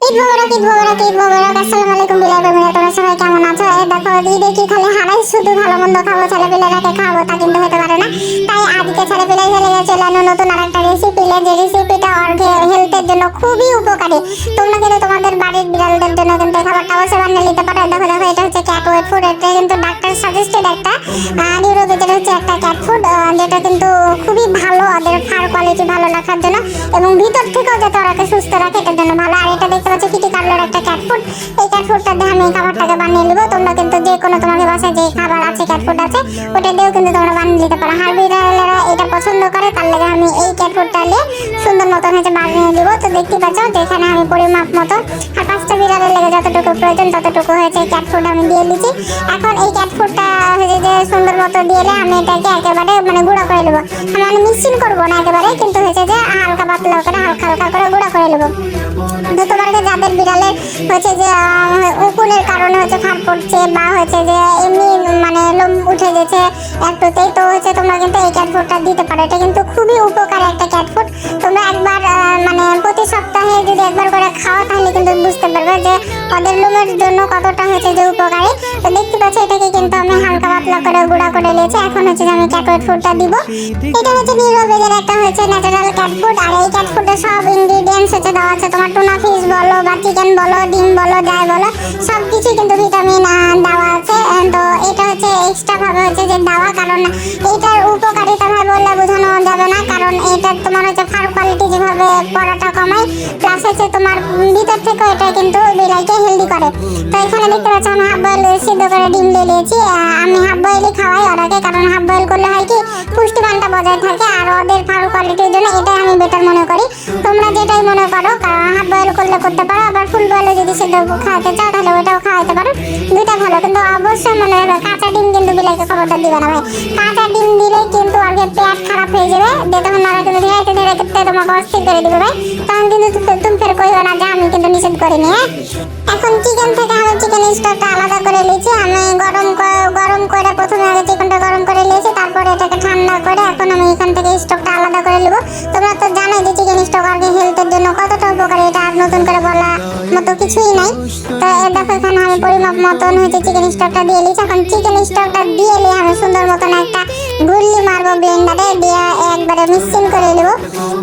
আসসালামু আলাইকুম বিলাই বন্ধুরা, তোমরা সবাই কেমন আছো? এই দেখো ঈদে কি খালি হারাই শুধু ভালো মন্দ খাবো, ছেলেপিলেরাকে খাবো তা কিন্তু হতে পারে না। তাই আজকে ছেলেপিলে চলে গেছে নতুন আরেকটা রেসিপি, যে রেসিপিটা হেলথের জন্য খুবই উপকারী। তোমরা কিন্তু তোমাদের বাড়ির বিড়ালদের জন্য কিন্তু এই খাবারটা অবশ্যই বানিয়ে নিতে পারো। দেখো দেখো, এটা হচ্ছে ক্যাট ওয়েট ফুড। এটা কিন্তু ডাক্তার সাজেস্টেড একটা নিউরোভেজের হচ্ছে একটা ক্যাট ফুড, যেটা কিন্তু খুবই ভালো ওদের ফার কোয়ালিটি ভালো রাখার জন্য এবং ভিতর থেকেও যাতে ওরাকে সুস্থ রাখে এটার জন্য ভালো। আর এটা দেখতে পাচ্ছ কিটি কার্লোর একটা ক্যাট ফুড। এই ক্যাট ফুডটা দিয়ে আমি এই খাবারটাকে বানিয়ে নেবো। তোমরা কিন্তু যে কোনো তোমাদের বাসায় যে খাবার আছে ক্যাট ফুড আছে ওটা দিয়েও কিন্তু তোমরা বানিয়ে নিতে পারো। আর বিড়ালেরা এটা পছন্দ করে, তার লেগে আমি এই ক্যাট ফুডটা নিয়ে সুন্দর মতন হচ্ছে বানিয়ে দেবো। তো দেখতে পাচ্ছ যে এখানে আমি পরিমাপ মতো আর 5টা বিড়ালের লেগে যতটুকু প্রয়োজন ততটুকু হয়েছে ক্যাট ফুড আমি দিয়ে দিচ্ছি। এখন এই ক্যাট ফুডটা হয়েছে যে সুন্দর মতো দিয়ে আমি এটাকে একেবারে গুঁড়া করে নেবো। আমি মিক্সিং করবো না একেবারে, কিন্তু হয়েছে যে হালকা পাতলা করে হালকা হালকা করে গুঁড়া করে নেবো। তো তোমাকে যাদের বিড়ালের হচ্ছে যে উকুনের কারণে হচ্ছে ফার পড়ছে বা হচ্ছে যে এমনি লোম উঠে গেছে একটুতেই, তো হচ্ছে তোমরা কিন্তু এই ক্যাট ফুডটা দিতে পারো। এটা কিন্তু খুবই উপকারী একটা ক্যাট ফুড। তোমরা একবার প্রতি সপ্তাহে যদি একবার করে খাও তাহলে কিন্তু বুঝতে পারবে যে ওদের লোমের জন্য কতটা হচ্ছে যে উপকারী। তো দেখতে পাচ্ছ এটাকে কিন্তু আমি হালকা পাতলা করে গুঁড়া করে নিয়েছি। এখন হচ্ছে যে আমি ক্যাট ওয়েট ফুডটা দিব। এটা হচ্ছে নিউরোভেজের একটা হচ্ছে ন্যাচারাল ক্যাট ফুড। আর এই ক্যাট ফুডের সব ইনগ্রিডিয়েন্টস হচ্ছে দেওয়া আছে, তোমার টুনা ফিশ বলো বা চিকেন বলো ডিম বলো যাই বলো সব কিছুই কিন্তু ভিটামিন দেওয়া আছে। তো এটা হচ্ছে এক্সট্রা ভাবে হচ্ছে যে দেওয়া, কারণ এটার উপকারিতা ভাবে বললে বোঝানো যাবে না। কারণ এটা তোমার হচ্ছে ফার কোয়ালিটি যেভাবে পড়াটা কমায়, প্লাস হচ্ছে তোমার ভিতর থেকে এটা কিন্তু বিলাইকে হেলদি করে। তো এখানে দেখতে পাচ্ছ আমি হাফ বয়েল সিদ্ধ করে ডিম দিয়ে দিয়েছি। আমি হাফ বয়েলই খাওয়াই ওরাকে, কারণ হাফ বয়েল করলে হয় কি পুষ্টিমানটা বজায় থাকে আর ওদের ফার কোয়ালিটির জন্য এটাই আমি বেটার মনে করি। তোমরা যেটাই মনে করো, কারণ হাফ বয়েল করলে করতে পারো, আবার ফুল বয়েলে যদি সিদ্ধ খাওয়াতে চাও তাহলে ওটাও খাওয়াতে পারো, দুইটা ভালো। কিন্তু অবশ্যই মনে রাখবে কাঁচা ডিম কিন্তু বিলাইকে খবরদার দিবে না ভাই। কাঁচা ডিম দিলে কিন্তু আর পেট খারাপ হয়ে যাবে, যে তখন ওরা কিন্তু ধীরে ধীরে তোমাকে অস্থির করে দিবে ভাই। তখন কিন্তু তুমি ফের কইবে না যে আমি কিন্তু নিষেধ করিনি। এখন চিকেন থেকে আমি চিকেন স্টকটা আলাদা করে নিয়েছি। আমি গরম করে প্রথমে আগে চিকেনটা গরম করে নিয়েছি, তারপরে এটাকে ঠান্ডা করে এখন আমি এখান থেকে স্টকটা আলাদা করে নেব। তোমরা তো জানোই যে চিকেন স্টক আর হেলথের জন্য কতটা উপকারী, এটা আর নতুন করে বলা মতো কিছুই নাই। তো দেখো এখানে আমি পরিমাপ মতন হচ্ছে চিকেন স্টকটা দিয়ে নিয়েছি। এখন চিকেন স্টকটা দিয়ে নিয়ে আমি সুন্দর মতন একটা গুল্লি মারবো ব্লেন্ডারে দিয়ে একবারে মিক্সিং করে নেবো।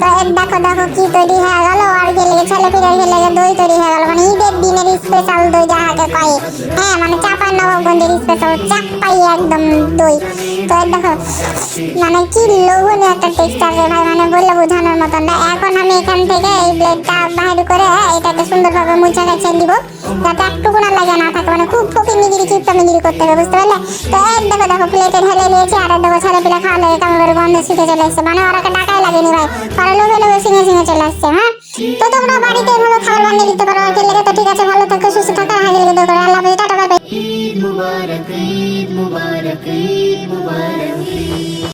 তো দেখো দেখো কি তৈরি হয়ে গেল। আর গেলে ছেলেপিলের গেলে দই তৈরি হয়ে গেল, ঈদের দিনের স্পেশাল দই যাহাকে কয়, চাপাই নবাবগঞ্জের স্পেশাল চাপাই একদম দই। তো দেখো কি লোভনীয় একটা টেক্সচার রে ভাই, বললে বোঝানোর মতন না। এখন আমি এখান থেকে এই ব্লেডটা বাইর করে এটাকে সুন্দরভাবে মুছে গেছে দিব, যাতে একটুকু না লাগে না থাকে, খুব ফকিরনিগিরি কিপটামিগিরি করতে হবে, বুঝতে পারলে? তো দেখো দেখো প্লেটে ঢেলে নিয়েছি। আর দেখো ছেলেপিলে খাওয়ালে কেমন করে গন্ধ শিখে চলে এসছে, ওরাকে ডাকাই লাগেনি ভাই, ওরা লোভে লোভে সিঙে চলে আসছে। হ্যাঁ, তো তোমরা বাড়িতে এভাবে খাবার বানিয়ে দিতে পারো। আর লেগে তো ঠিক আছে, ভালো থাকো সুস্থ থাকো, হাজির করে আল্লাহ হাফেজ, টাটা বাই বাই। ঈদ মুবারক, ঈদ মুবারক, ঈদ মুবারক।